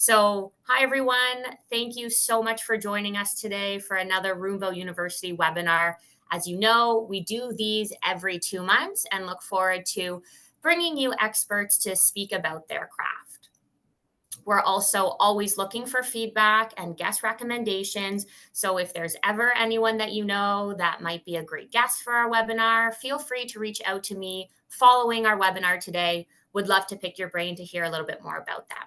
So, hi everyone. Thank you so much for joining us today for another Roomvo University webinar. As you know, we do these every 2 months and look forward to bringing you experts to speak about their craft. We're also always looking for feedback and guest recommendations. So if there's ever anyone that you know that might be a great guest for our webinar, feel free to reach out to me following our webinar today. Would love to pick your brain to hear a little bit more about them.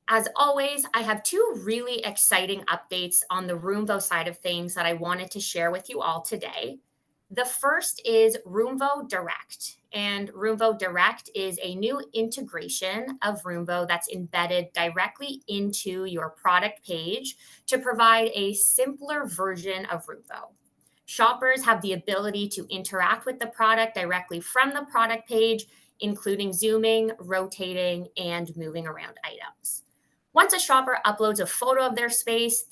As always, I have two really exciting updates on the Roomvo side of things that I wanted to share with you all today. The first is Roomvo Direct. And Roomvo Direct is a new integration of Roomvo that's embedded directly into your product page to provide a simpler version of Roomvo. Shoppers have the ability to interact with the product directly from the product page, including zooming, rotating, and moving around items. Once a shopper uploads a photo of their space,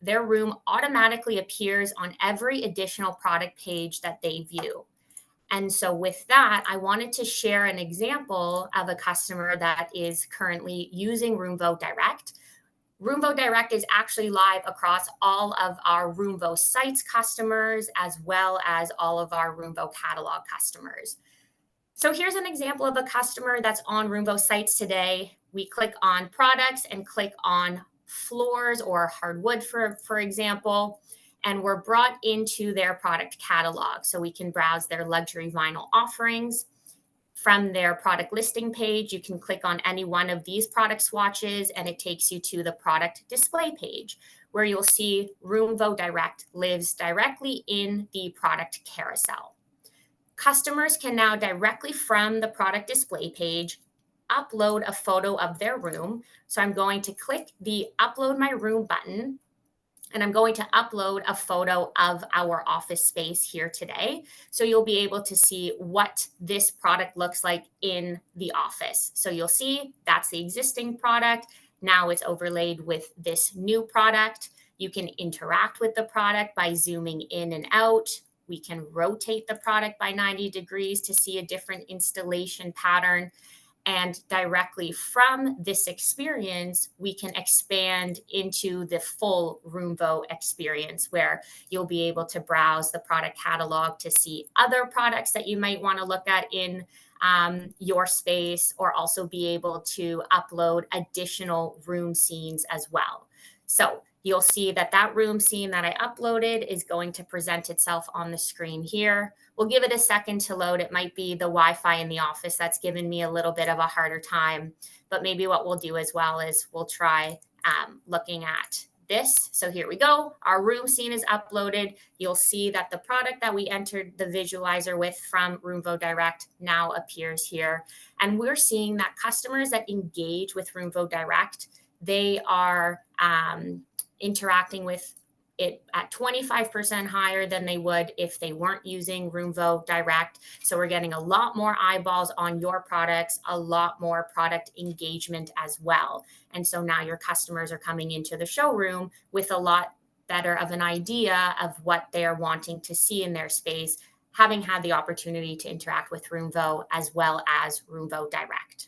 their room automatically appears on every additional product page that they view. And so with that, I wanted to share an example of a customer that is currently using Roomvo Direct. Roomvo Direct is actually live across all of our Roomvo sites customers, as well as all of our Roomvo catalog customers. So here's an example of a customer that's on Roomvo sites today. We click on products and click on floors or hardwood, for example, and we're brought into their product catalog. So we can browse their luxury vinyl offerings. From their product listing page, you can click on any one of these product swatches and it takes you to the product display page where you'll see Roomvo Direct lives directly in the product carousel. Customers can now directly from the product display page upload a photo of their room. So I'm going to click the Upload My Room button, and I'm going to upload a photo of our office space here today. So you'll be able to see what this product looks like in the office. So you'll see that's the existing product. Now it's overlaid with this new product. You can interact with the product by zooming in and out. We can rotate the product by 90 degrees to see a different installation pattern. And directly from this experience, we can expand into the full Roomvo experience where you'll be able to browse the product catalog to see other products that you might want to look at in your space, or also be able to upload additional room scenes as well. So you'll see that room scene that I uploaded is going to present itself on the screen here. We'll give it a second to load. It might be the Wi-Fi in the office that's given me a little bit of a harder time, but maybe what we'll do as well is we'll try looking at this. So here we go. Our room scene is uploaded. You'll see that the product that we entered the visualizer with from Roomvo Direct now appears here. And we're seeing that customers that engage with Roomvo Direct, they are interacting with it at 25% higher than they would if they weren't using Roomvo Direct. So we're getting a lot more eyeballs on your products, a lot more product engagement as well. And so now your customers are coming into the showroom with a lot better of an idea of what they're wanting to see in their space, having had the opportunity to interact with Roomvo as well as Roomvo Direct.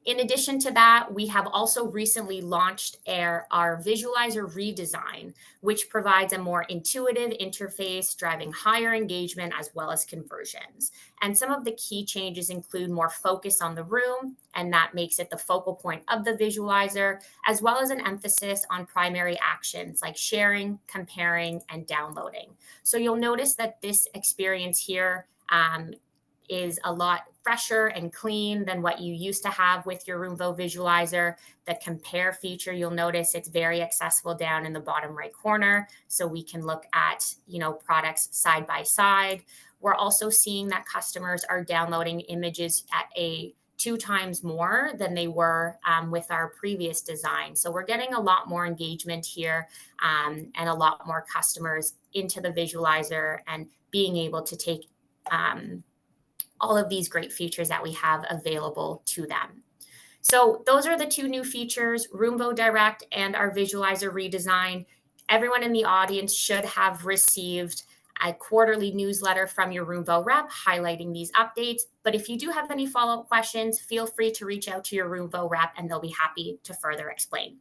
In addition to that, we have also recently launched our visualizer redesign, which provides a more intuitive interface, driving higher engagement as well as conversions. And some of the key changes include more focus on the room, and that makes it the focal point of the visualizer, as well as an emphasis on primary actions like sharing, comparing, and downloading. So you'll notice that this experience here is a lot fresher and clean than what you used to have with your Roomvo visualizer. The compare feature, you'll notice it's very accessible down in the bottom right corner. So we can look at, products side by side. We're also seeing that customers are downloading images at a 2 times more than they were with our previous design. So we're getting a lot more engagement here and a lot more customers into the visualizer and being able to take all of these great features that we have available to them. So those are the 2 new features, Roomvo Direct and our visualizer redesign. Everyone in the audience should have received a quarterly newsletter from your Roomvo rep highlighting these updates. But if you do have any follow-up questions, feel free to reach out to your Roomvo rep and they'll be happy to further explain.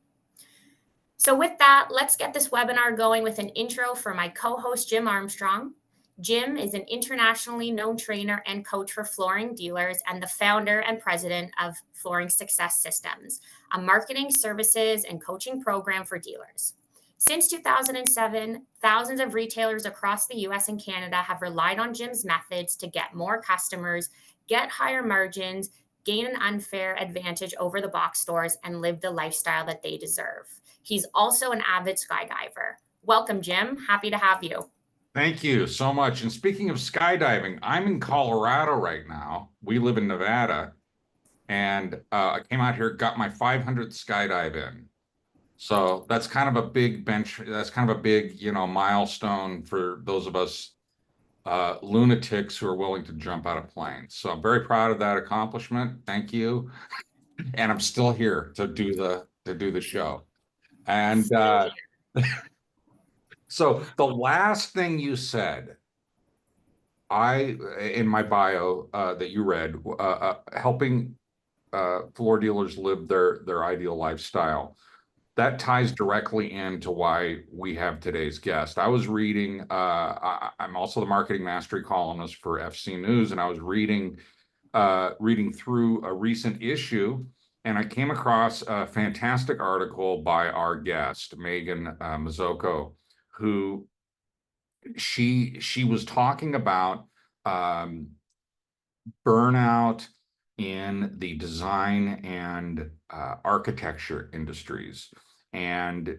So with that, let's get this webinar going with an intro for my co-host, Jim Armstrong. Jim is an internationally known trainer and coach for flooring dealers and the founder and president of Flooring Success Systems, a marketing services and coaching program for dealers. Since 2007, thousands of retailers across the US and Canada have relied on Jim's methods to get more customers, get higher margins, gain an unfair advantage over the box stores, and live the lifestyle that they deserve. He's also an avid skydiver. Welcome, Jim. Happy to have you. Thank you so much. And speaking of skydiving, I'm in Colorado right now. We live in Nevada. And I came out here, got my 500th skydive in. So that's kind of a big that's kind of a big, milestone for those of us lunatics who are willing to jump out of planes. So I'm very proud of that accomplishment. Thank you. And I'm still here to do the show. And so the last thing you said, in my bio that you read, helping floor dealers live their ideal lifestyle. That ties directly into why we have today's guest. I was reading, I'm also the marketing mastery columnist for FC News, and I was reading through a recent issue, and I came across a fantastic article by our guest, Megan Mazzocco, who she was talking about burnout in the design and architecture industries. And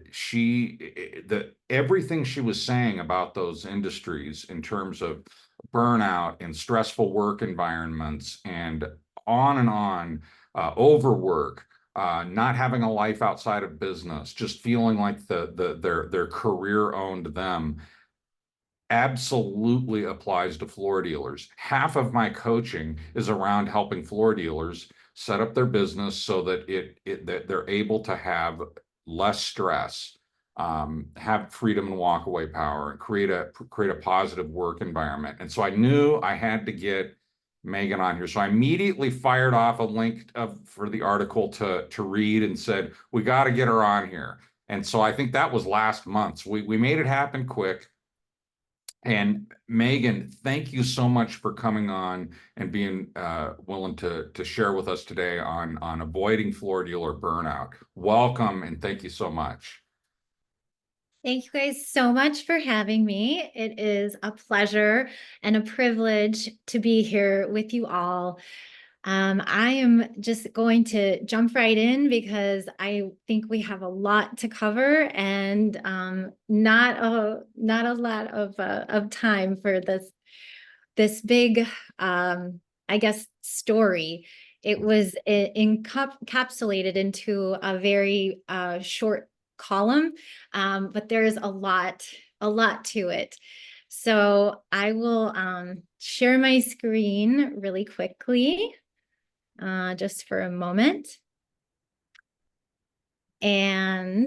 everything she was saying about those industries in terms of burnout and stressful work environments and on, overwork, not having a life outside of business, just feeling like their career owned them, absolutely applies to floor dealers. Half of my coaching is around helping floor dealers set up their business so that that they're able to have less stress, have freedom and walk away power, and create a positive work environment. And so I knew I had to get Megan on here. So I immediately fired off a link for the article to read and said, we got to get her on here. And so I think that was last month. So we made it happen quick. And Megan, thank you so much for coming on and being willing to share with us today on avoiding floor dealer burnout. Welcome, and thank you so much. Thank you guys so much for having me. It is a pleasure and a privilege to be here with you all. I am just going to jump right in because I think we have a lot to cover and not a lot of time for this big, I guess, story. It was encapsulated into a very short column, but there's a lot to it. So I will share my screen really quickly. Just for a moment. And,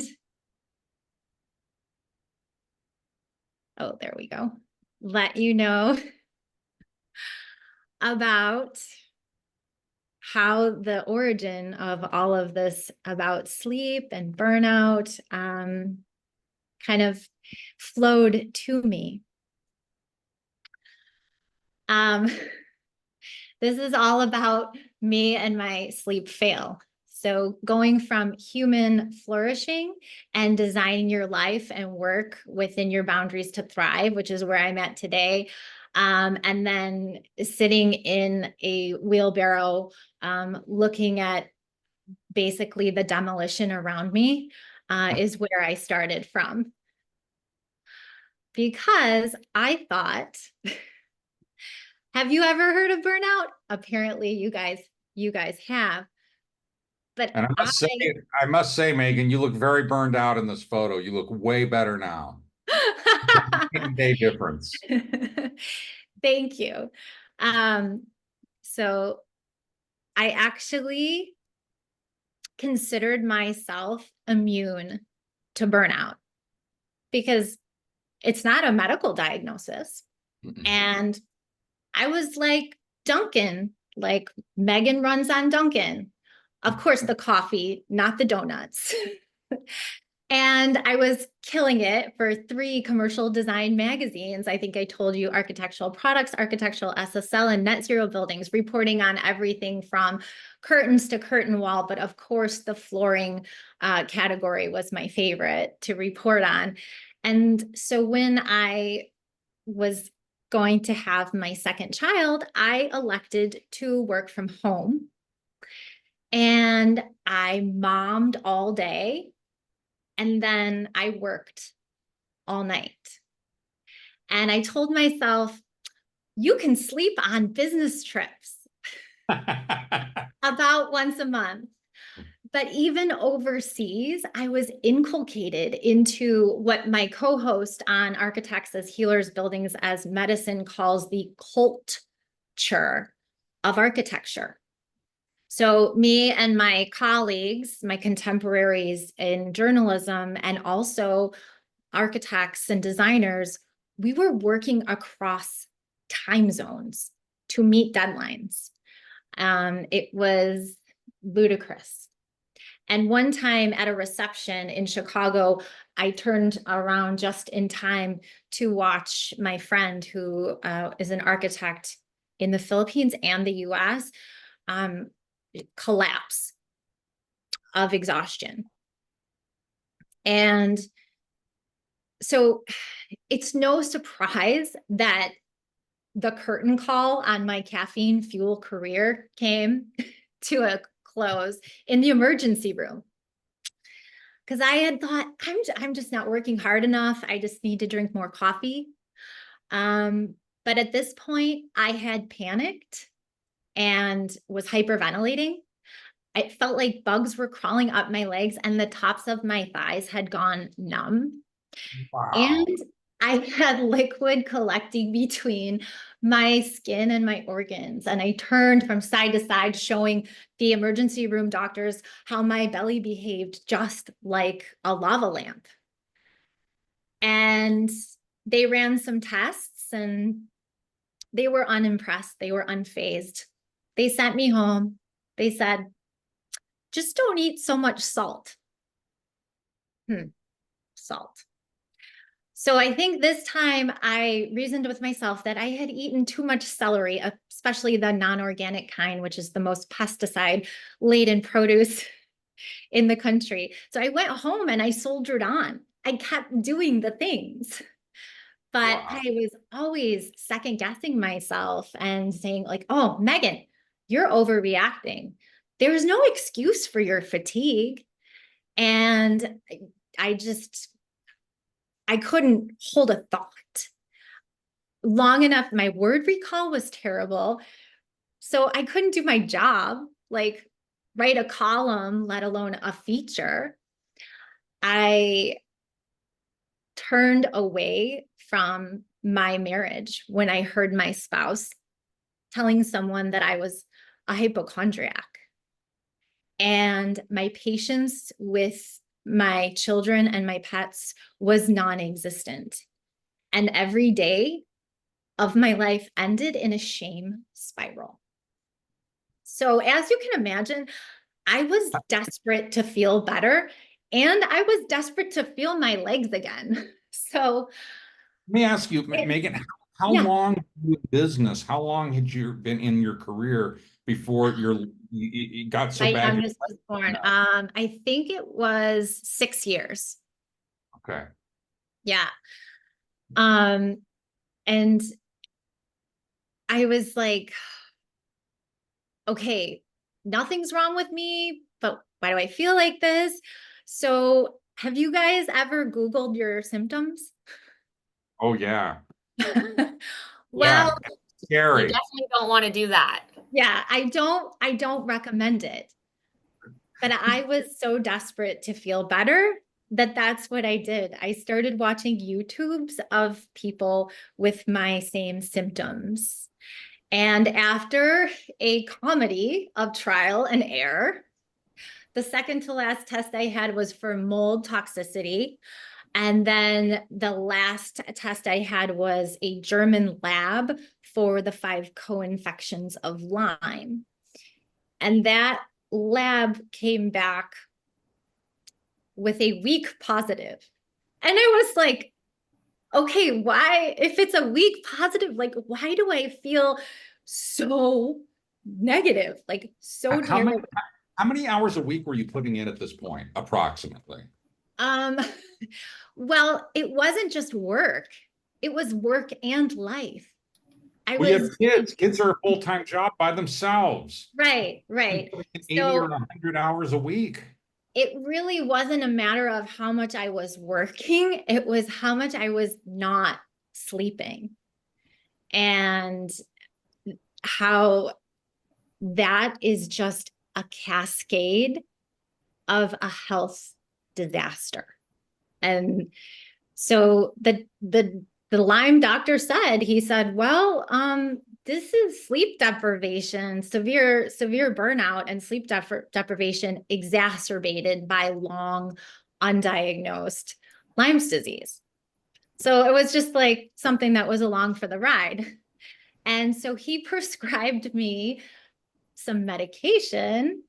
oh, there we go. Let you know about how the origin of all of this about sleep and burnout kind of flowed to me. This is all about me and my sleep fail. So going from human flourishing and designing your life and work within your boundaries to thrive, which is where I'm at today, and then sitting in a wheelbarrow, looking at basically the demolition around me, is where I started from. Because I thought, have you ever heard of burnout? Apparently you guys have. But And I must say, Megan, you look very burned out in this photo. You look way better now. Day difference. Thank you. So I actually considered myself immune to burnout because It's not a medical diagnosis. And I was like, Dunkin', like Megan runs on Dunkin'. Of course, the coffee, not the donuts. And I was killing it for 3 commercial design magazines. I think I told you Architectural Products, Architectural SSL, and Net Zero Buildings, reporting on everything from curtains to curtain wall. But of course, the flooring category was my favorite to report on. And so when I was going to have my second child, I elected to work from home. And I mommed all day. And then I worked all night. And I told myself, you can sleep on business trips about once a month. But even overseas, I was inculcated into what my co-host on Architects as Healers, Buildings as Medicine calls the culture of architecture. So me and my colleagues, my contemporaries in journalism, and also architects and designers, we were working across time zones to meet deadlines. It was ludicrous. And one time at a reception in Chicago, I turned around just in time to watch my friend, who is an architect in the Philippines and the US, collapse of exhaustion. And so it's no surprise that the curtain call on my caffeine fuel career came to a close in the emergency room. Because I had thought, I'm just not working hard enough. I just need to drink more coffee. But at this point, I had panicked and was hyperventilating. I felt like bugs were crawling up my legs and the tops of my thighs had gone numb. Wow. And I had liquid collecting between my skin and my organs. And I turned from side to side, showing the emergency room doctors how my belly behaved just like a lava lamp. And they ran some tests and they were unimpressed. They were unfazed. They sent me home. They said, just don't eat so much salt. Salt. So I think this time I reasoned with myself that I had eaten too much celery, especially the non-organic kind, which is the most pesticide-laden produce in the country. So I went home and I soldiered on. I kept doing the things. But Wow. I was always second guessing myself and saying like, oh, Megan, you're overreacting. There's no excuse for your fatigue. And I couldn't hold a thought long enough. My word recall was terrible. So I couldn't do my job, like write a column, let alone a feature. I turned away from my marriage when I heard my spouse telling someone that I was a hypochondriac. And my patience with my children and my pets was non-existent. And every day of my life ended in a shame spiral. So as you can imagine, I was desperate to feel better, and I was desperate to feel my legs again. So Let me ask you, Megan, how long were you in business? How long had you been in your career before you got so my bad? youngest was born. I think it was 6 years. Okay. Yeah. And I was like, okay, nothing's wrong with me, but why do I feel like this? So have you guys ever Googled your symptoms? Oh yeah. Well, Yeah. Scary. You definitely don't want to do that. yeah, I don't recommend it. But I was so desperate to feel better that that's what I did. I started watching YouTubes of people with my same symptoms. And after a comedy of trial and error, the second to last test I had was for mold toxicity. And then the last test I had was a German lab for the 5 co-infections of Lyme. And that lab came back with a weak positive. And I was like, okay, why, if it's a weak positive, like, why do I feel so negative, like so terrible? How many hours a week were you putting in at this point, approximately? Um, well, it wasn't just work. It was work and life. Well, you have kids. Kids are a full-time job by themselves. Right. You're putting in 80 or So 100 hours a week. it really wasn't a matter of how much I was working. It was how much I was not sleeping, and how that is just a cascade of a health disaster. And so the Lyme doctor said, he said, well, this is sleep deprivation, severe burnout and sleep deprivation exacerbated by long undiagnosed Lyme's disease. So it was just like something that was along for the ride. And so he prescribed me some medication,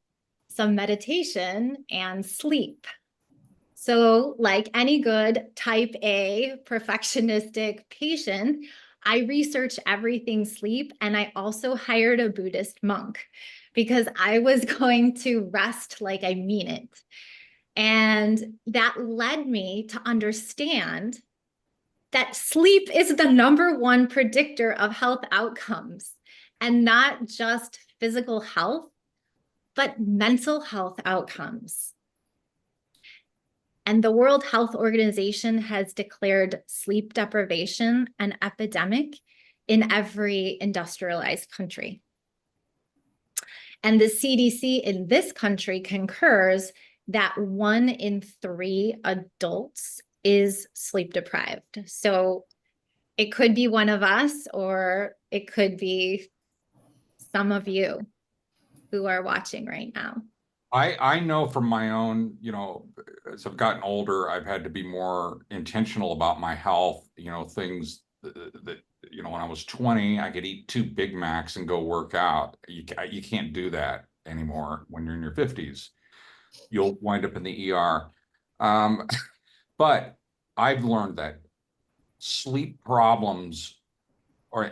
some meditation, and sleep. So, like any good type A perfectionistic patient, I researched everything sleep, and I also hired a Buddhist monk because I was going to rest like I mean it. And that led me to understand that sleep is the #1 predictor of health outcomes, and not just physical health, but mental health outcomes. And the World Health Organization has declared sleep deprivation an epidemic in every industrialized country. And the CDC in this country concurs that 1 in 3 adults is sleep deprived. So it could be one of us, or it could be some of you who are watching right now. I know from my own, as I've gotten older, I've had to be more intentional about my health, things that, when I was 20, I could eat 2 Big Macs and go work out. You can't do that anymore when you're in your 50s. You'll wind up in the ER. But I've learned that sleep problems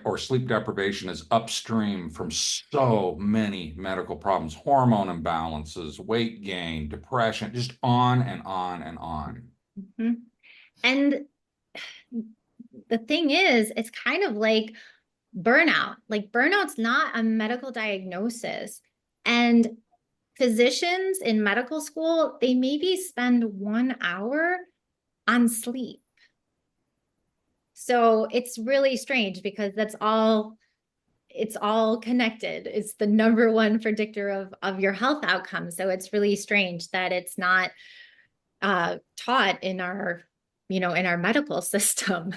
or sleep deprivation is upstream from so many medical problems, hormone imbalances, weight gain, depression, just on and on and on. Mm-hmm. And the thing is, it's kind of like burnout. Like, burnout's not a medical diagnosis. And physicians in medical school, they maybe spend 1 hour on sleep. So it's really strange because it's all connected. It's the #1 predictor of your health outcomes. So it's really strange that it's not taught in our medical system.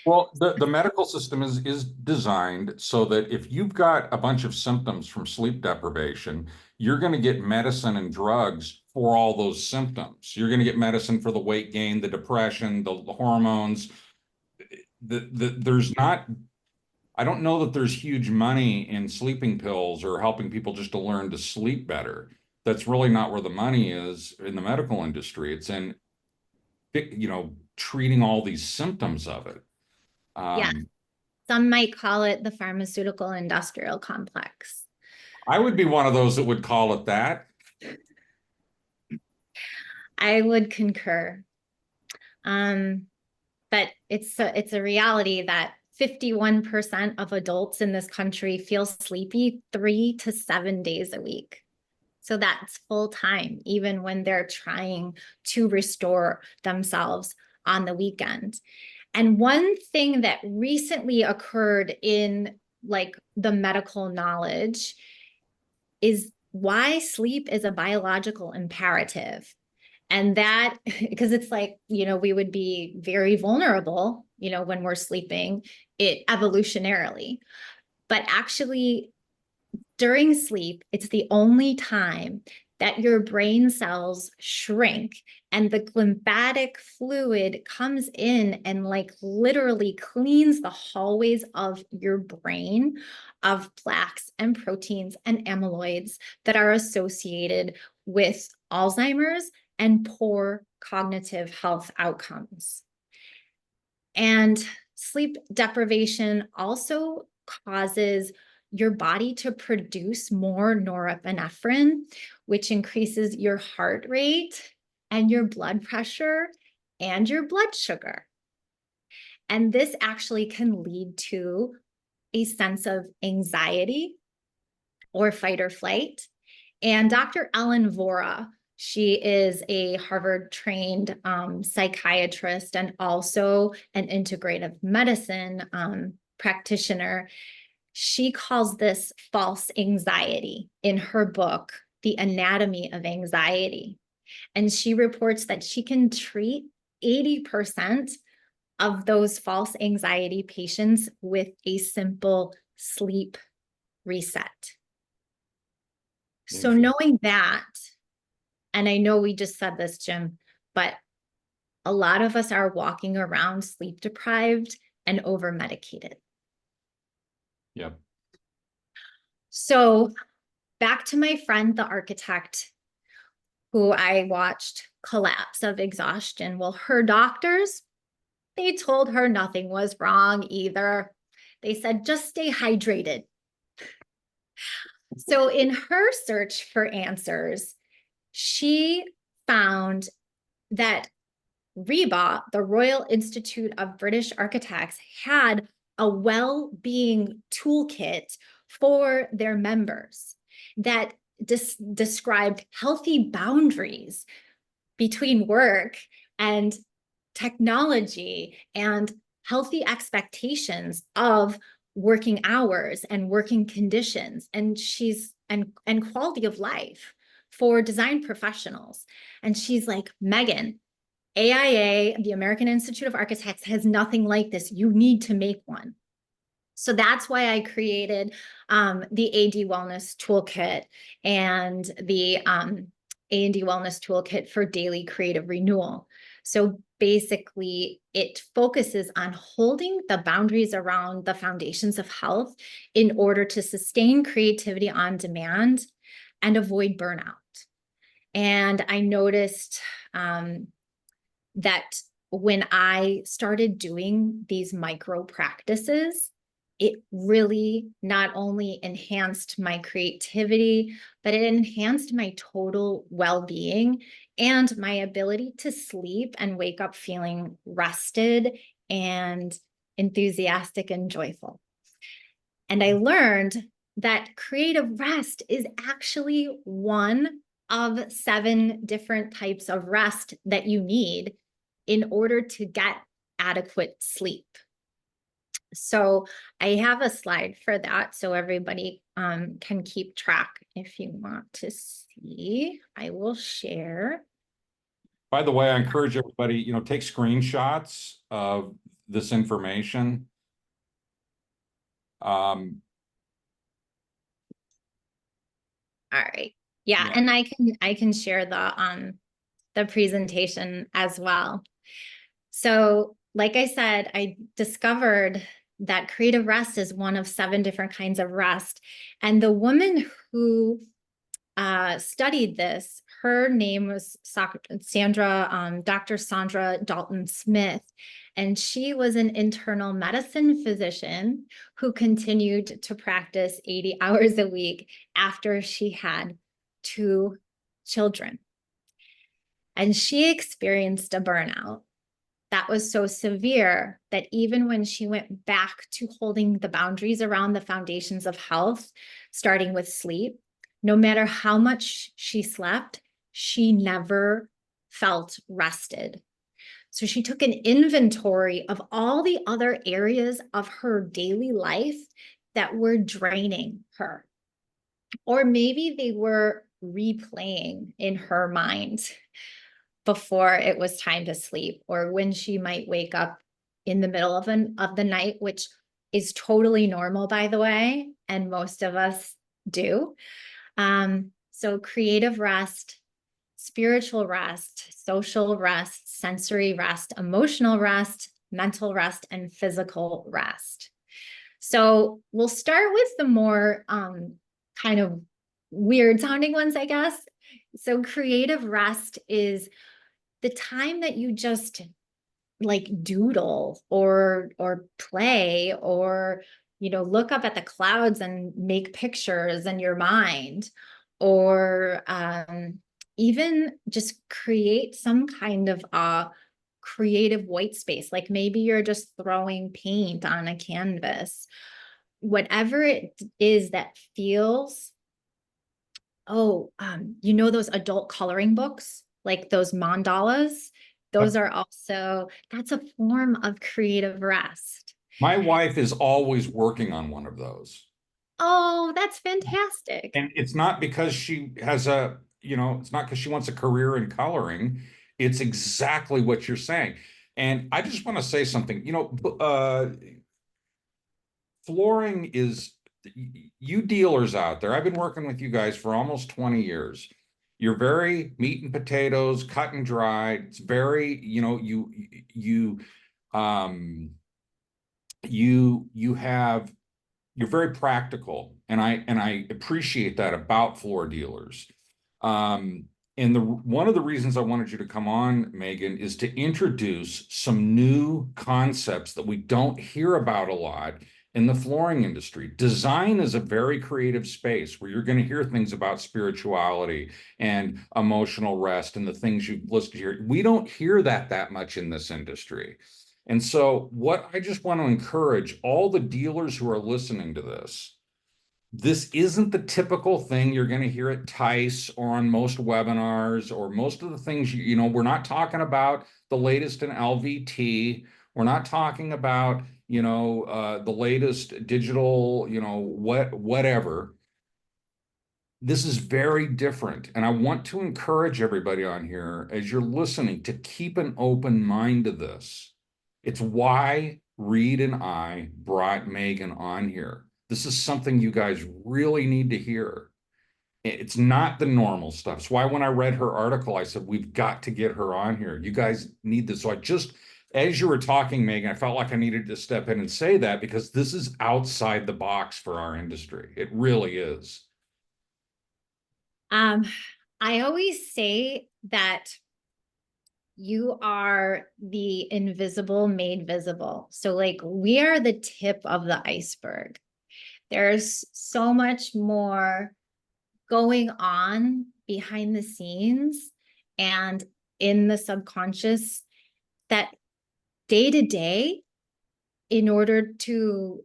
Well, the medical system is designed so that if you've got a bunch of symptoms from sleep deprivation, you're going to get medicine and drugs for all those symptoms. You're going to get medicine for the weight gain, the depression, the hormones. There's not, I don't know that there's huge money in sleeping pills or helping people just to learn to sleep better. That's really not where the money is in the medical industry. It's in, treating all these symptoms of it. Yeah. Some might call it the pharmaceutical industrial complex. I would be one of those that would call it that. I would concur. But it's a reality that 51% of adults in this country feel sleepy 3 to 7 days a week. So that's full time, even when they're trying to restore themselves on the weekend. And one thing that recently occurred in like the medical knowledge is why sleep is a biological imperative. And that, because it's like, we would be very vulnerable, when we're sleeping, evolutionarily. But actually, during sleep, it's the only time that your brain cells shrink and the lymphatic fluid comes in and like literally cleans the hallways of your brain of plaques and proteins and amyloids that are associated with Alzheimer's and poor cognitive health outcomes. And sleep deprivation also causes your body to produce more norepinephrine, which increases your heart rate and your blood pressure and your blood sugar. And this actually can lead to a sense of anxiety or fight or flight. And Dr. Ellen Vora, she is a Harvard-trained psychiatrist and also an integrative medicine practitioner. She calls this false anxiety in her book, The Anatomy of Anxiety. And she reports that she can treat 80% of those false anxiety patients with a simple sleep reset. So knowing that, and I know we just said this, Jim, but a lot of us are walking around sleep deprived and over medicated. Yep. So back to my friend, the architect, who I watched collapse of exhaustion. Well, her doctors, they told her nothing was wrong either. They said, just stay hydrated. So in her search for answers, she found that RIBA, the Royal Institute of British Architects, had a well-being toolkit for their members that described healthy boundaries between work and technology and healthy expectations of working hours and working conditions and quality of life for design professionals. And she's like, Megan, AIA, the American Institute of Architects, has nothing like this. You need to make one. So that's why I created the AD Wellness Toolkit and the A&D Wellness Toolkit for daily creative renewal. So basically, it focuses on holding the boundaries around the foundations of health in order to sustain creativity on demand and avoid burnout. And I noticed that when I started doing these micro practices, it really not only enhanced my creativity, but it enhanced my total well-being and my ability to sleep and wake up feeling rested and enthusiastic and joyful. And I learned that creative rest is actually one of 7 different types of rest that you need in order to get adequate sleep. So I have a slide for that so everybody can keep track if you want to see. I will share. By the way, I encourage everybody, take screenshots of this information. All right. Yeah, and I can share the presentation as well. So, like I said, I discovered that creative rest is one of 7 different kinds of rest. And the woman who studied this, her name was Dr. Sandra Dalton Smith, and she was an internal medicine physician who continued to practice 80 hours a week after she had 2 children. And she experienced a burnout that was so severe that even when she went back to holding the boundaries around the foundations of health, starting with sleep, no matter how much she slept, she never felt rested. So she took an inventory of all the other areas of her daily life that were draining her. Or maybe they were replaying in her mind before it was time to sleep, or when she might wake up in the middle of the night, which is totally normal, by the way, and most of us do. So creative rest, spiritual rest, social rest, sensory rest, emotional rest, mental rest, and physical rest. So we'll start with the more kind of weird sounding ones, I guess. So creative rest is the time that you just like doodle or play or look up at the clouds and make pictures in your mind, or even just create some kind of creative white space. Like maybe you're just throwing paint on a canvas, whatever it is that feels. Those adult coloring books, like those mandalas, those are also, that's a form of creative rest. My wife is always working on one of those. Oh, that's fantastic. And it's not because she has it's not because she wants a career in coloring. It's exactly what you're saying. And I just want to say something, flooring is, you dealers out there, I've been working with you guys for almost 20 years. You're very meat and potatoes, cut and dry. It's very, you're very practical, and I appreciate that about floor dealers. And one of the reasons I wanted you to come on, Megan, is to introduce some new concepts that we don't hear about a lot in the flooring industry. Design is a very creative space where you're going to hear things about spirituality and emotional rest and the things you've listed here. We don't hear that much in this industry. And so what I just want to encourage all the dealers who are listening to this isn't the typical thing you're going to hear at TICE or on most webinars or most of the things, we're not talking about the latest in LVT. We're not talking about, the latest digital, whatever. This is very different. And I want to encourage everybody on here, as you're listening, to keep an open mind to this. It's why Reed and I brought Megan on here. This is something you guys really need to hear. It's not the normal stuff. It's why when I read her article, I said, we've got to get her on here. You guys need this. So as you were talking, Megan, I felt like I needed to step in and say that, because this is outside the box for our industry. It really is. I always say that you are the invisible made visible. So like we are the tip of the iceberg. There's so much more going on behind the scenes and in the subconscious that day to day, in order to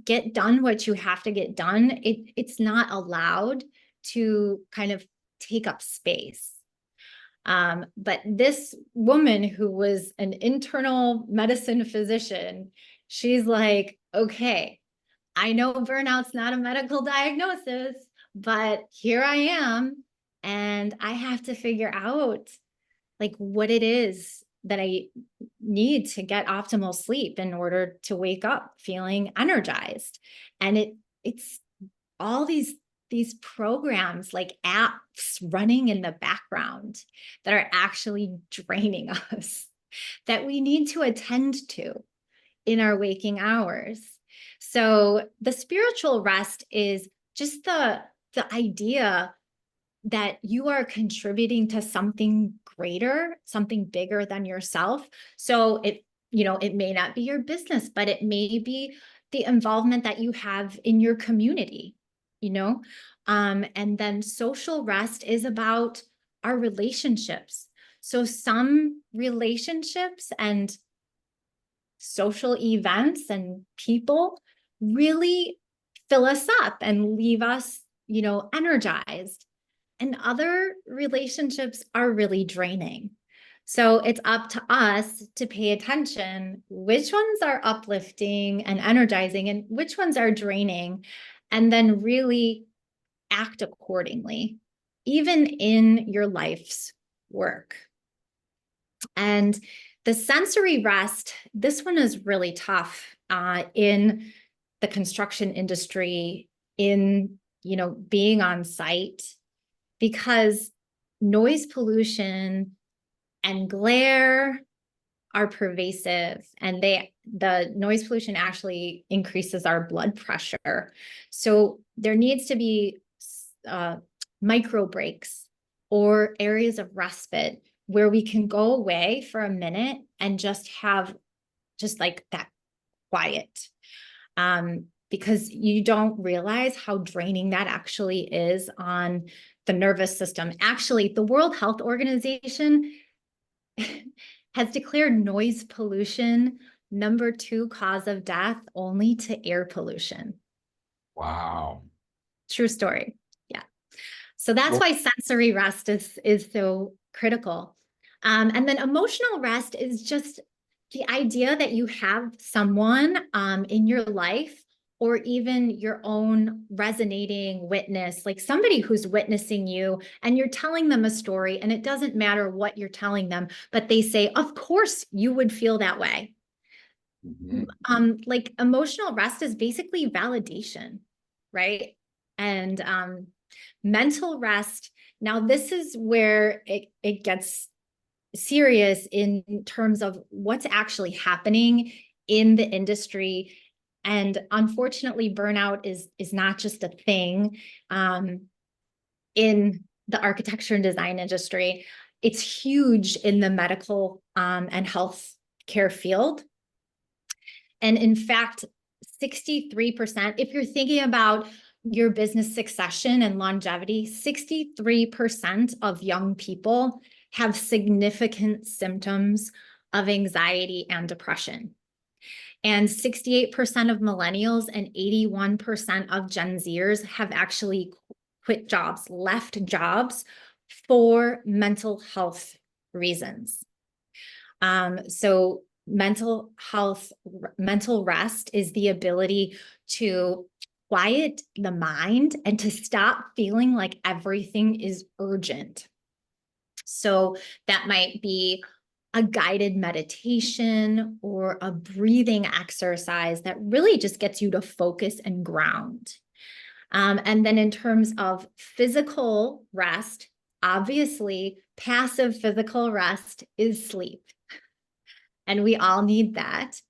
get done what you have to get done, it's not allowed to kind of take up space. But this woman who was an internal medicine physician, she's like, okay, I know burnout's not a medical diagnosis, but here I am, and I have to figure out like what it is that I need to get optimal sleep in order to wake up feeling energized. And it's all these programs, like apps running in the background, that are actually draining us, that we need to attend to in our waking hours. So the spiritual rest is just the idea that you are contributing to something greater, something bigger than yourself. So it may not be your business, but it may be the involvement that you have in your community, and then social rest is about our relationships. So some relationships and social events and people really fill us up and leave us, energized. And other relationships are really draining. So it's up to us to pay attention which ones are uplifting and energizing and which ones are draining, and then really act accordingly, even in your life's work. And the sensory rest, this one is really tough in the construction industry, in, being on site. because noise pollution and glare are pervasive, and the noise pollution actually increases our blood pressure. So there needs to be micro breaks or areas of respite where we can go away for a minute and just have just like that quiet. Because you don't realize how draining that actually is on the nervous system. Actually, the World Health Organization has declared noise pollution number 2 cause of death only to air pollution. Wow. True story. Yeah. So that's why sensory rest is so critical. And then emotional rest is just the idea that you have someone in your life, or even your own resonating witness, like somebody who's witnessing you and you're telling them a story, and it doesn't matter what you're telling them, but they say, of course you would feel that way. Like emotional rest is basically validation, right? And mental rest, now this is where it gets serious in terms of what's actually happening in the industry. And unfortunately, burnout is not just a thing in the architecture and design industry. It's huge in the medical and health care field. And in fact, 63%, if you're thinking about your business succession and longevity, 63% of young people have significant symptoms of anxiety and depression. And 68% of millennials and 81% of Gen Zers have actually quit jobs, left jobs for mental health reasons. So mental health, mental rest is the ability to quiet the mind and to stop feeling like everything is urgent. So that might be a guided meditation or a breathing exercise that really just gets you to focus and ground. And then in terms of physical rest, obviously passive physical rest is sleep. And we all need that.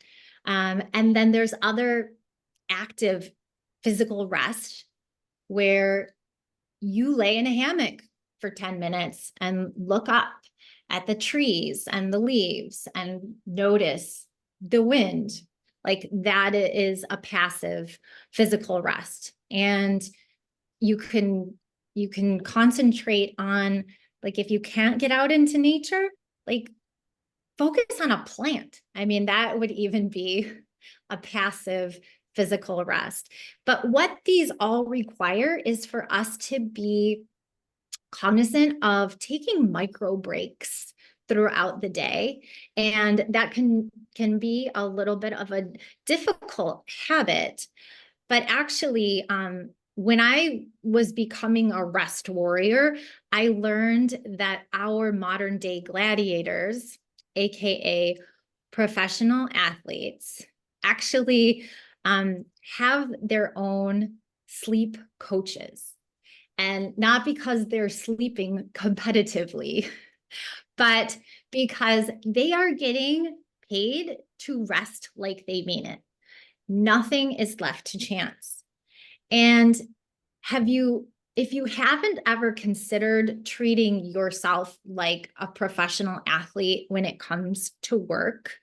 And then there's other active physical rest where you lay in a hammock for 10 minutes and look up at the trees and the leaves and notice the wind. Like that is a passive physical rest. And you can concentrate on, like, if you can't get out into nature, like focus on a plant. I mean, that would even be a passive physical rest. But what these all require is for us to be cognizant of taking micro breaks throughout the day. And that can be a little bit of a difficult habit. But actually, when I was becoming a rest warrior, I learned that our modern day gladiators, AKA professional athletes, actually have their own sleep coaches. And not because they're sleeping competitively, but because they are getting paid to rest like they mean it. Nothing is left to chance. And if you haven't ever considered treating yourself like a professional athlete when it comes to work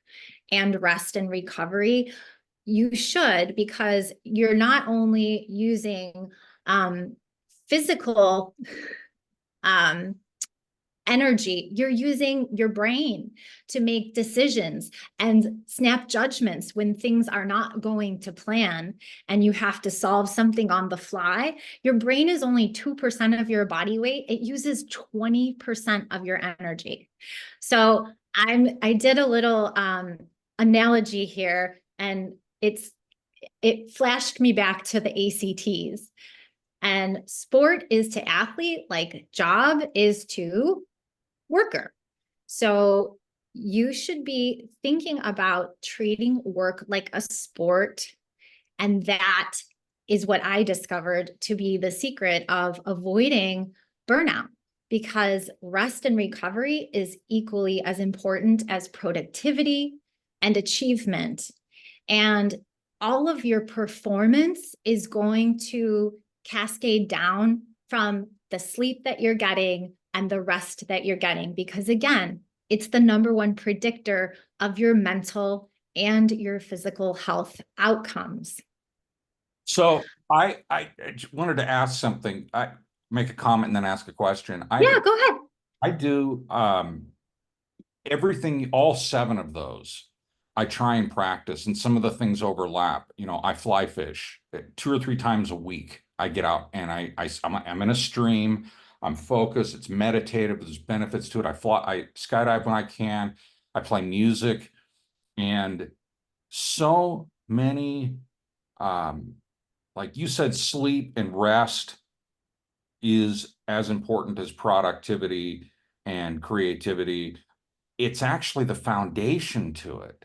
and rest and recovery, you should, because you're not only using physical energy, you're using your brain to make decisions and snap judgments when things are not going to plan and you have to solve something on the fly. Your brain is only 2% of your body weight. It uses 20% of your energy. So I did a little analogy here, and it flashed me back to the ACTs. And sport is to athlete like job is to worker. So you should be thinking about treating work like a sport. And that is what I discovered to be the secret of avoiding burnout, because rest and recovery is equally as important as productivity and achievement. And all of your performance is going to cascade down from the sleep that you're getting and the rest that you're getting, because again, it's the number one predictor of your mental and your physical health outcomes. So I just wanted to ask something. I make a comment and then ask a question. Yeah, go ahead. I do everything, all 7 of those. I try and practice, and some of the things overlap. You know, I fly fish 2 or 3 times a week. I get out and I'm in a stream. I'm focused. It's meditative. There's benefits to it. I skydive when I can. I play music, and so many, like you said, sleep and rest is as important as productivity and creativity. It's actually the foundation to it.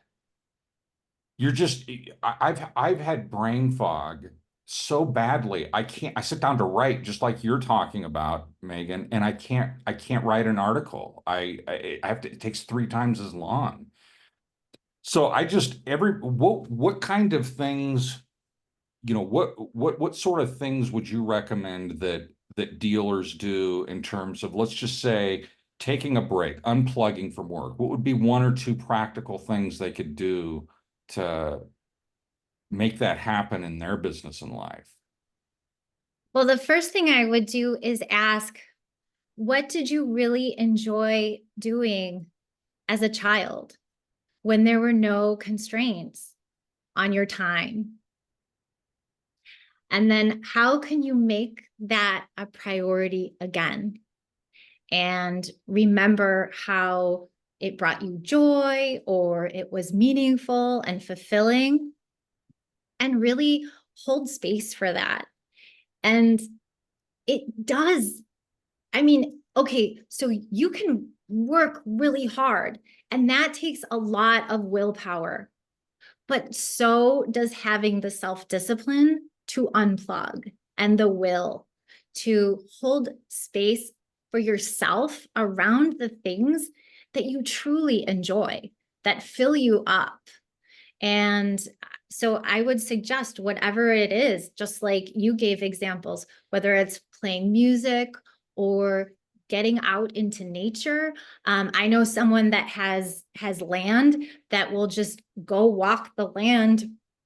You're just, I've had brain fog so badly. I sit down to write just like you're talking about, Megan, and I can't write an article. I have to, it takes 3 times as long. So I just, what kind of things, you know, what sort of things would you recommend that dealers do in terms of, let's just say, taking a break, unplugging from work? What would be 1 or 2 practical things they could do to make that happen in their business and life? Well, the first thing I would do is ask, what did you really enjoy doing as a child when there were no constraints on your time? And then how can you make that a priority again? And remember how it brought you joy, or it was meaningful and fulfilling, and really hold space for that. And it does. I mean, okay, so you can work really hard, and that takes a lot of willpower, but so does having the self-discipline to unplug and the will to hold space for yourself around the things that you truly enjoy, that fill you up. And so I would suggest whatever it is, just like you gave examples, whether it's playing music or getting out into nature. I know someone that has land that will just go walk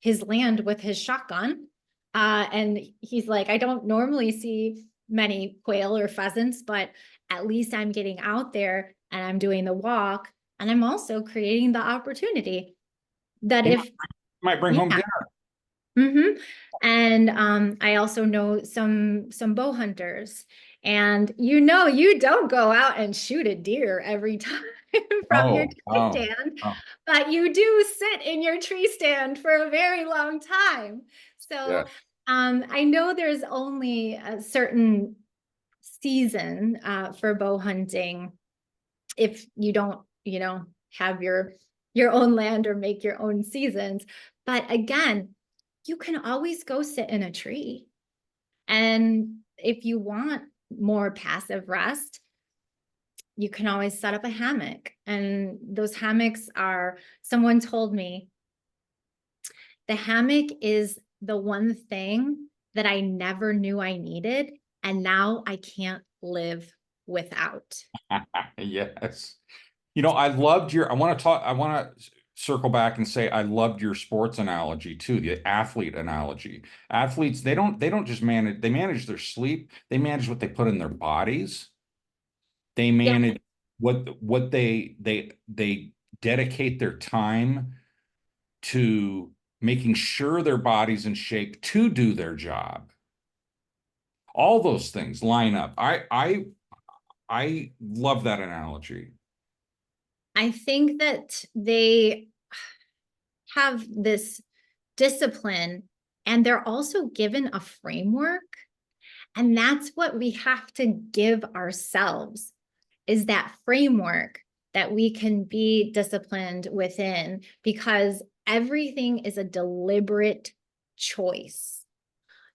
his land with his shotgun. And he's like, I don't normally see many quail or pheasants, but at least I'm getting out there and I'm doing the walk, and I'm also creating the opportunity that You if might bring home dinner. Mm-hmm. And I also know some bow hunters, and you don't go out and shoot a deer every time from your tree stand, but you do sit in your tree stand for a very long time. So I know there's only a certain season for bow hunting if you don't, have your own land or make your own seasons. But again, you can always go sit in a tree. And if you want more passive rest, you can always set up a hammock. And those hammocks someone told me, the hammock is the one thing that I never knew I needed, and now I can't live without. Yes. You know, I want to circle back and say I loved your sports analogy too, the athlete analogy. Athletes, they don't just they manage their sleep, they manage what they put in their bodies. They manage what they dedicate their time to making sure their body's in shape to do their job. All those things line up. I love that analogy. I think that they have this discipline, and they're also given a framework. And that's what we have to give ourselves, is that framework that we can be disciplined within, because everything is a deliberate choice.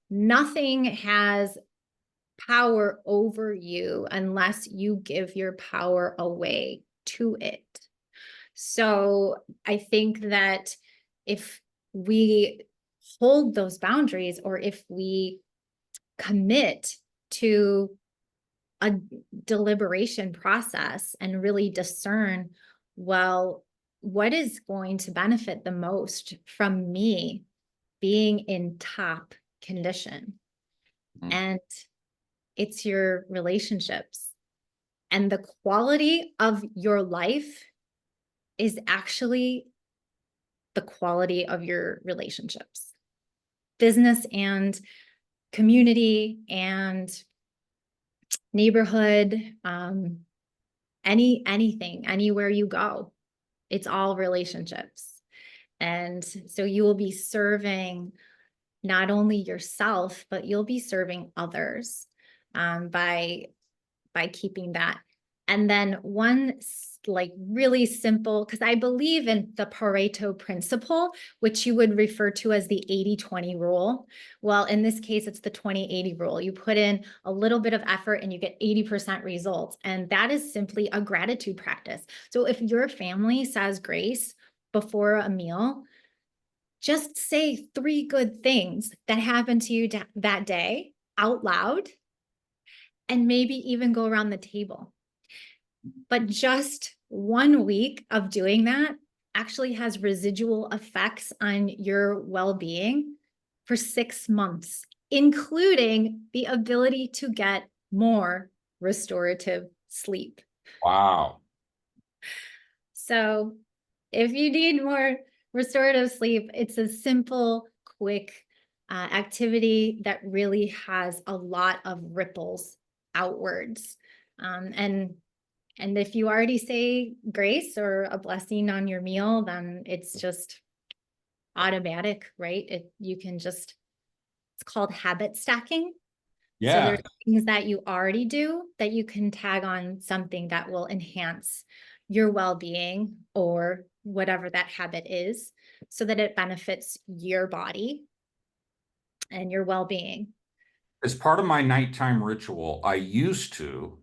Nothing has power over you unless you give your power away to it. So I think that if we hold those boundaries, or if we commit to a deliberation process and really discern, well, what is going to benefit the most from me being in top condition? Mm. And it's your relationships. And the quality of your life is actually the quality of your relationships, business and community and neighborhood, anything, anywhere you go, it's all relationships. And so you will be serving not only yourself, but you'll be serving others, by keeping that. And then one like really simple, because I believe in the Pareto principle, which you would refer to as the 80-20 rule. Well, in this case, it's the 20-80 rule. You put in a little bit of effort and you get 80% results. And that is simply a gratitude practice. So if your family says grace before a meal, just say 3 good things that happened to you that day out loud, and maybe even go around the table. But just 1 week of doing that actually has residual effects on your well-being for 6 months, including the ability to get more restorative sleep. Wow. So if you need more restorative sleep, it's a simple, quick activity that really has a lot of ripples outwards. And if you already say grace or a blessing on your meal, then it's just automatic, right? You can just, it's called habit stacking. So Yeah. there's things that you already do that you can tag on something that will enhance your well-being or whatever that habit is, so that it benefits your body and your well-being. As part of my nighttime ritual, I used to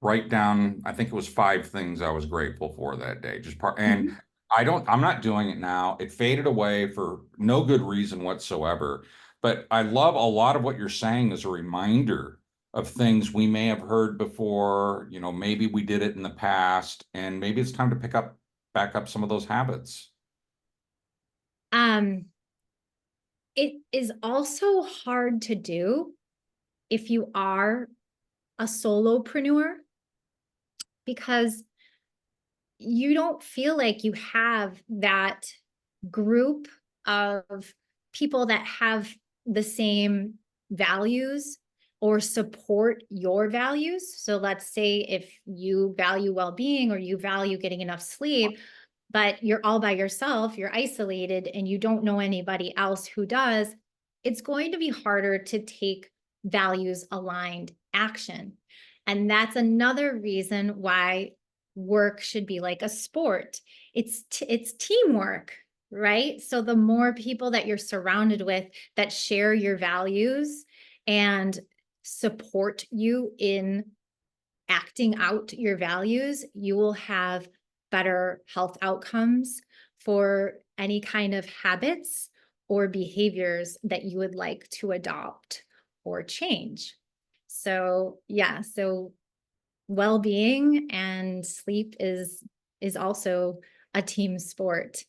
write down, I think it was 5 things I was grateful for that day. And I'm not doing it now. It faded away for no good reason whatsoever. But I love a lot of what you're saying as a reminder of things we may have heard before. Maybe we did it in the past, and maybe it's time to back up some of those habits. It is also hard to do if you are a solopreneur, because you don't feel like you have that group of people that have the same values or support your values. So let's say if you value well-being or you value getting enough sleep, but you're all by yourself, you're isolated, and you don't know anybody else who does, it's going to be harder to take values aligned action. And that's another reason why work should be like a sport. It's teamwork, right? So the more people that you're surrounded with that share your values and support you in acting out your values, you will have better health outcomes for any kind of habits or behaviors that you would like to adopt or change. So yeah, so well-being and sleep is also a team sport.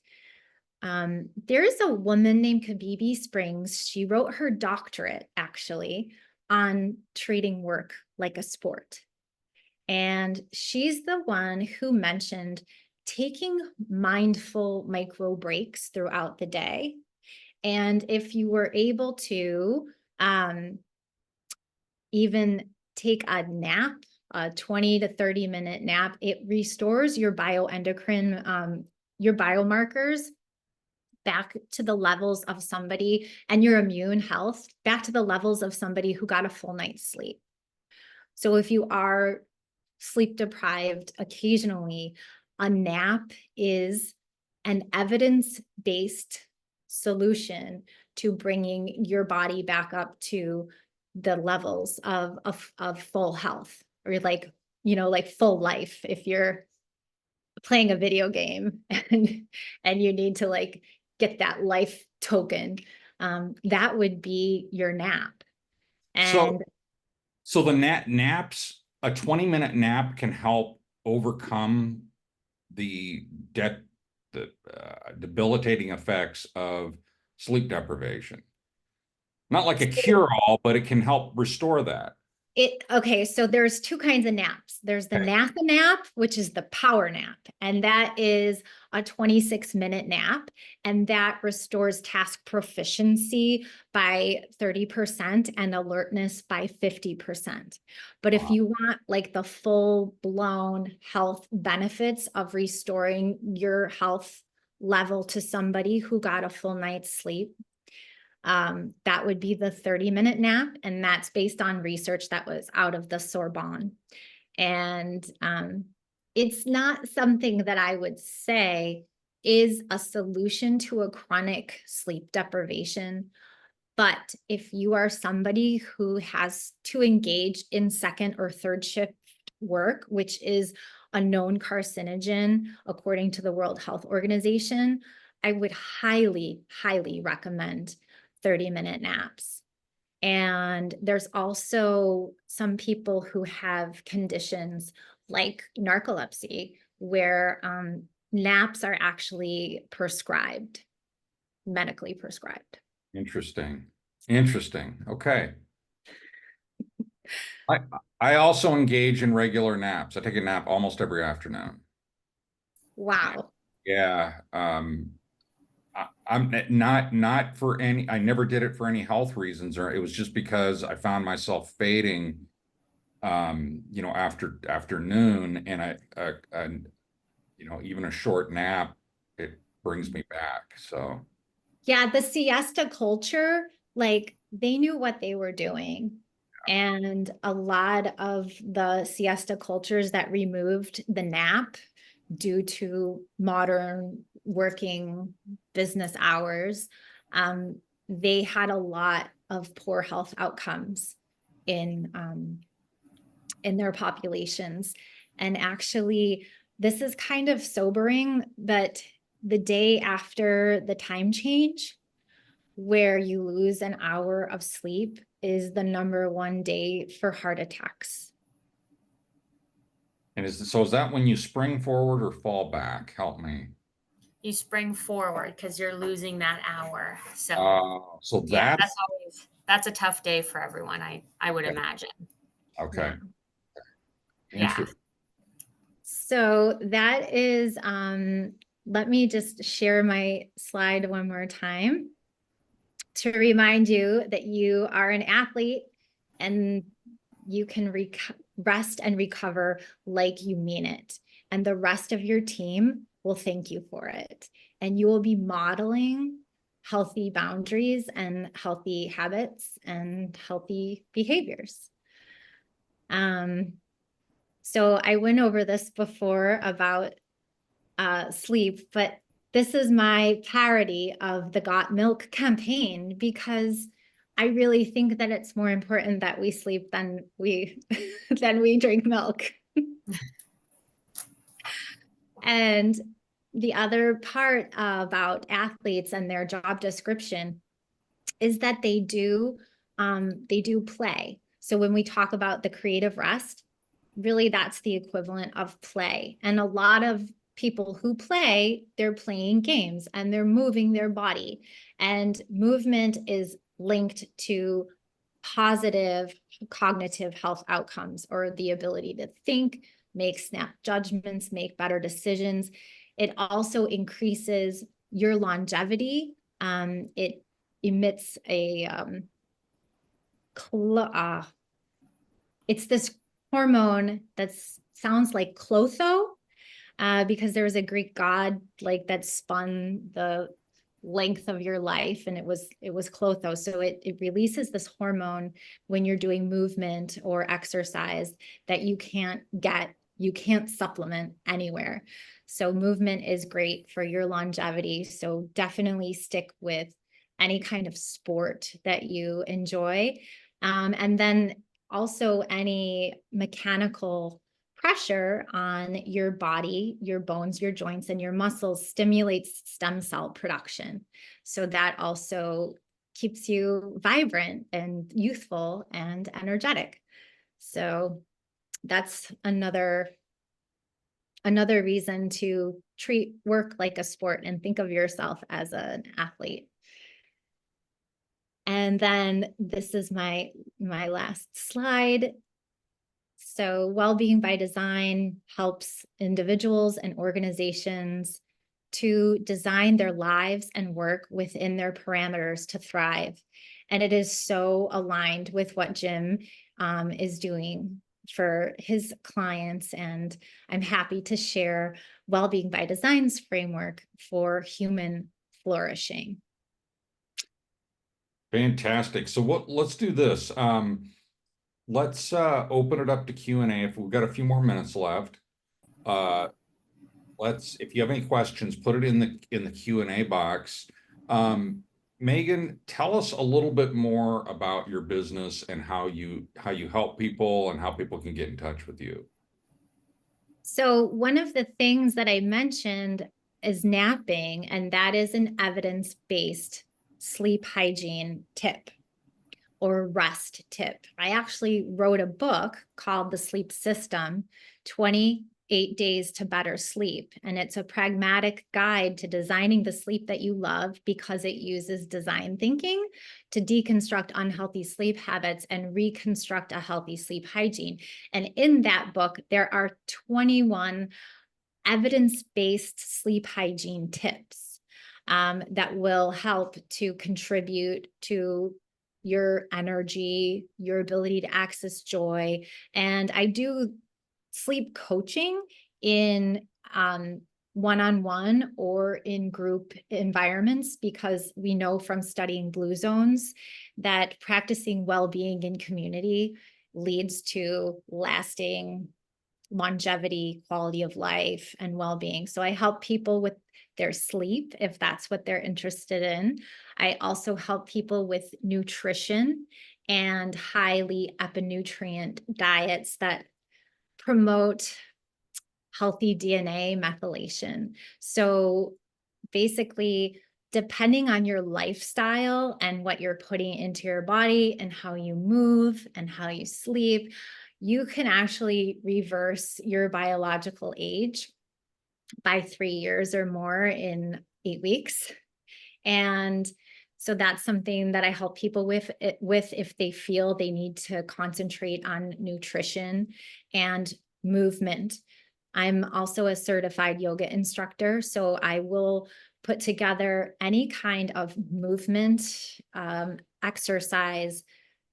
There is a woman named Kabibi Springs. She wrote her doctorate actually on treating work like a sport. And she's the one who mentioned taking mindful micro breaks throughout the day. And if you were able to even take a nap, a 20 to 30-minute nap, it restores your bioendocrine, your biomarkers back to the levels of somebody, and your immune health back to the levels of somebody who got a full night's sleep. So if you are sleep deprived occasionally, a nap is an evidence-based solution to bringing your body back up to the levels of full health, or like, like full life. If you're playing a video game and you need to like get that life token, that would be your nap. And So the naps, a 20-minute nap can help overcome the debilitating effects of sleep deprivation. Not like a cure-all, but it can help restore that. Okay, so there's two kinds of naps. There's the nap, which is the power nap, and that is a 26-minute nap, and that restores task proficiency by 30% and alertness by 50%. But if you want like the full-blown health benefits of restoring your health level to somebody who got a full night's sleep, that would be the 30-minute nap, and that's based on research that was out of the Sorbonne. And it's not something that I would say is a solution to a chronic sleep deprivation. But if you are somebody who has to engage in second or third shift work, which is a known carcinogen according to the World Health Organization, I would highly, highly recommend 30-minute naps. And there's also some people who have conditions like narcolepsy where naps are actually prescribed, medically prescribed. Interesting. Okay. I also engage in regular naps. I take a nap almost every afternoon. Wow. Yeah. I'm not for any, I never did it for any health reasons, or it was just because I found myself fading, after afternoon, and even a short nap, it brings me back. So yeah, the siesta culture, like they knew what they were doing. And a lot of the siesta cultures that removed the nap due to modern working business hours, they had a lot of poor health outcomes in their populations. And actually, this is kind of sobering, but the day after the time change, where you lose an hour of sleep, is the #1 day for heart attacks. And is that when you spring forward or fall back? Help me. You spring forward because you're losing that hour. So yeah, that's a tough day for everyone, I would imagine. Okay. Yeah. Interesting. So that is, let me just share my slide one more time to remind you that you are an athlete and you can rest and recover like you mean it. And the rest of your team will thank you for it. And you will be modeling healthy boundaries and healthy habits and healthy behaviors. So I went over this before about sleep, but this is my parody of the Got Milk campaign, because I really think that it's more important that we sleep than we drink milk. And the other part about athletes and their job description is that they do play. So when we talk about the creative rest, really that's the equivalent of play. And a lot of people who play, they're playing games and they're moving their body. And movement is linked to positive cognitive health outcomes, or the ability to think, make snap judgments, make better decisions. It also increases your longevity. It emits it's this hormone that sounds like Clotho, because there was a Greek god like that spun the length of your life, and it was Clotho. So it releases this hormone when you're doing movement or exercise that you can't supplement anywhere. So movement is great for your longevity. So definitely stick with any kind of sport that you enjoy. And then also any mechanical pressure on your body, your bones, your joints, and your muscles stimulates stem cell production. So that also keeps you vibrant and youthful and energetic. So that's another reason to treat work like a sport and think of yourself as an athlete. And then this is my last slide. So well-being by design helps individuals and organizations to design their lives and work within their parameters to thrive. And it is so aligned with what Jim is doing for his clients. And I'm happy to share well-being by design's framework for human flourishing. Fantastic. So let's do this. Let's open it up to Q&A if we've got a few more minutes left. If you have any questions, put it in the Q&A box. Megan, tell us a little bit more about your business and how you help people and how people can get in touch with you. So one of the things that I mentioned is napping, and that is an evidence-based sleep hygiene tip or rest tip. I actually wrote a book called The Sleep System, 28 Days to Better Sleep. And it's a pragmatic guide to designing the sleep that you love because it uses design thinking to deconstruct unhealthy sleep habits and reconstruct a healthy sleep hygiene. And in that book, there are 21 evidence-based sleep hygiene tips that will help to contribute to your energy, your ability to access joy. And I do sleep coaching in one-on-one or in group environments because we know from studying blue zones that practicing well-being in community leads to lasting longevity, quality of life, and well-being. So I help people with their sleep if that's what they're interested in. I also help people with nutrition and highly epinutrient diets that promote healthy DNA methylation. So basically, depending on your lifestyle and what you're putting into your body and how you move and how you sleep, you can actually reverse your biological age by 3 years or more in 8 weeks. And so that's something that I help people with if they feel they need to concentrate on nutrition and movement. I'm also a certified yoga instructor, so I will put together any kind of movement, exercise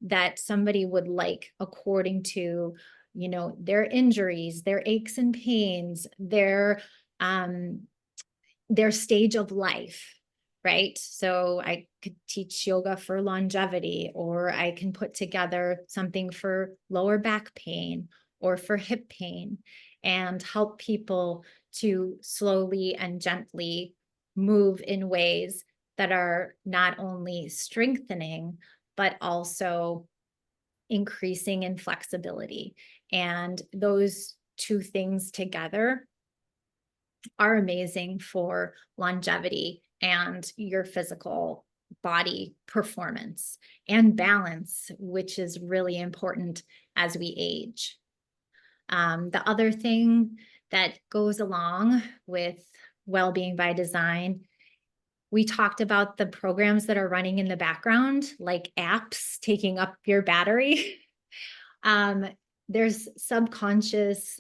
that somebody would like according to, their injuries, their aches and pains, their stage of life, right? So I could teach yoga for longevity, or I can put together something for lower back pain or for hip pain and help people to slowly and gently move in ways that are not only strengthening, but also increasing in flexibility. And those two things together are amazing for longevity and your physical body performance and balance, which is really important as we age. The other thing that goes along with well-being by design, we talked about the programs that are running in the background, like apps taking up your battery. There's subconscious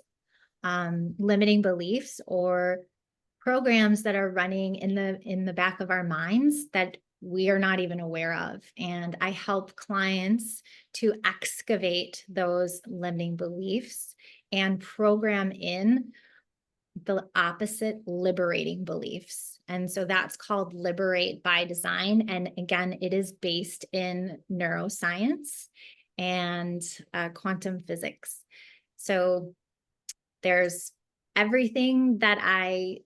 limiting beliefs or programs that are running in the back of our minds that we are not even aware of. And I help clients to excavate those limiting beliefs and program in the opposite liberating beliefs. And so that's called Liberate by Design. And again, it is based in neuroscience and quantum physics. So there's everything that I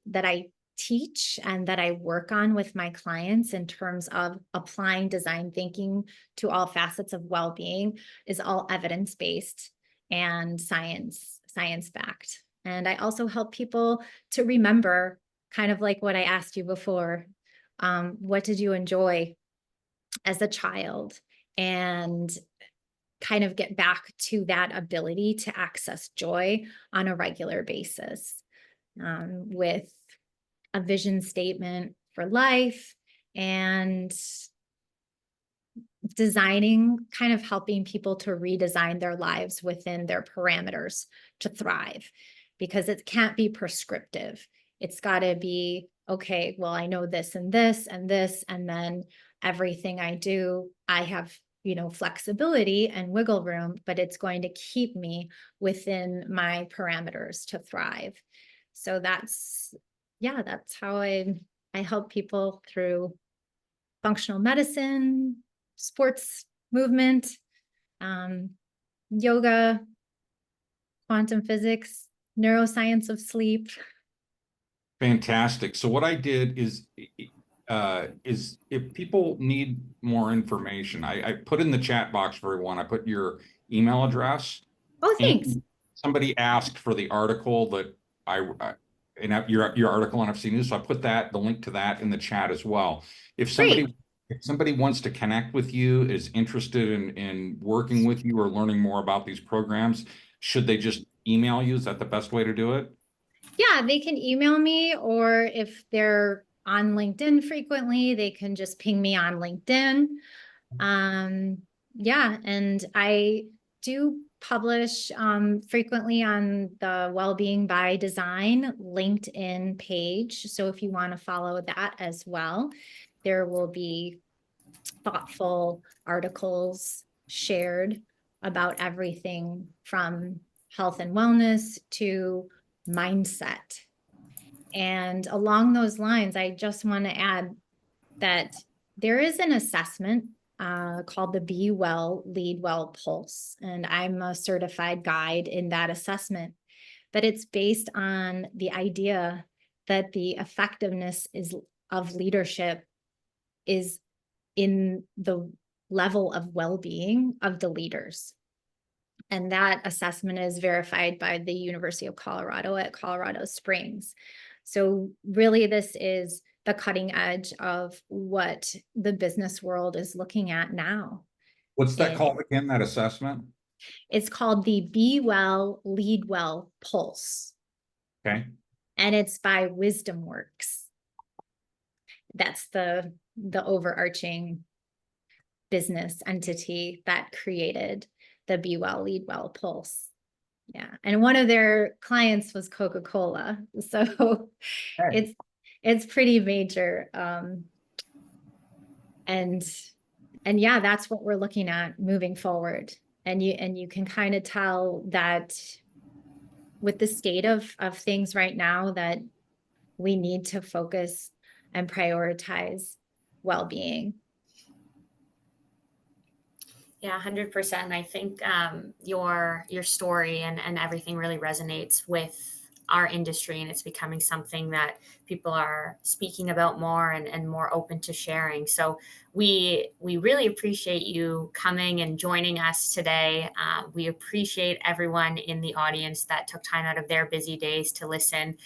teach and that I work on with my clients in terms of applying design thinking to all facets of well-being is all evidence-based and science-backed. And I also help people to remember, kind of like what I asked you before, what did you enjoy as a child, and kind of get back to that ability to access joy on a regular basis, with a vision statement for life and designing, kind of helping people to redesign their lives within their parameters to thrive, because it can't be prescriptive. It's got to be, okay, well, I know this and this and this, and then everything I do, I have, flexibility and wiggle room, but it's going to keep me within my parameters to thrive. So that's how I help people through functional medicine, sports movement, yoga, quantum physics, neuroscience of sleep. Fantastic. So what I did is if people need more information, I put in the chat box for everyone, I put your email address. Oh, thanks. And somebody asked for the article that your article on FC News, so I put the link to that in the chat as well. If somebody wants to connect with you, is interested in working with you or learning more about these programs, should they just email you? Is that the best way to do it? Yeah, they can email me, or if they're on LinkedIn frequently, they can just ping me on LinkedIn. Yeah, and I do publish frequently on the Wellbeing by Design LinkedIn page. So if you want to follow that as well, there will be thoughtful articles shared about everything from health and wellness to mindset. And along those lines, I just want to add that there is an assessment called the Be Well, Lead Well Pulse. And I'm a certified guide in that assessment. But it's based on the idea that the effectiveness of leadership is in the level of well-being of the leaders. And that assessment is verified by the University of Colorado at Colorado Springs. So really, this is the cutting edge of what the business world is looking at now. What's that called again, that assessment? It's called the Be Well, Lead Well Pulse. Okay. And it's by Wisdom Works. That's the overarching business entity that created the Be Well, Lead Well Pulse. Yeah. And one of their clients was Coca-Cola. So it's pretty major. And yeah, that's what we're looking at moving forward. And you can kind of tell that with the state of things right now, that we need to focus and prioritize well-being. Yeah, 100%. I think your story and everything really resonates with our industry, and it's becoming something that people are speaking about more and more open to sharing. So we really appreciate you coming and joining us today. We appreciate everyone in the audience that took time out of their busy days to listen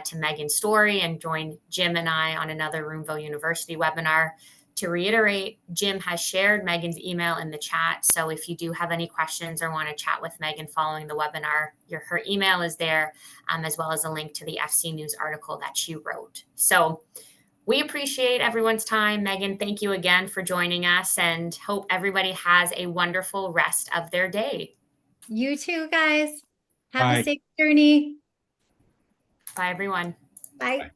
to Megan's story and join Jim and I on another Roomvo University webinar. To reiterate, Jim has shared Megan's email in the chat. So if you do have any questions or want to chat with Megan following the webinar, her email is there, as well as a link to the FC News article that she wrote. So we appreciate everyone's time. Megan, thank you again for joining us, and hope everybody has a wonderful rest of their day. You too, guys. Have Bye. a safe journey. Bye, everyone. Bye. Bye.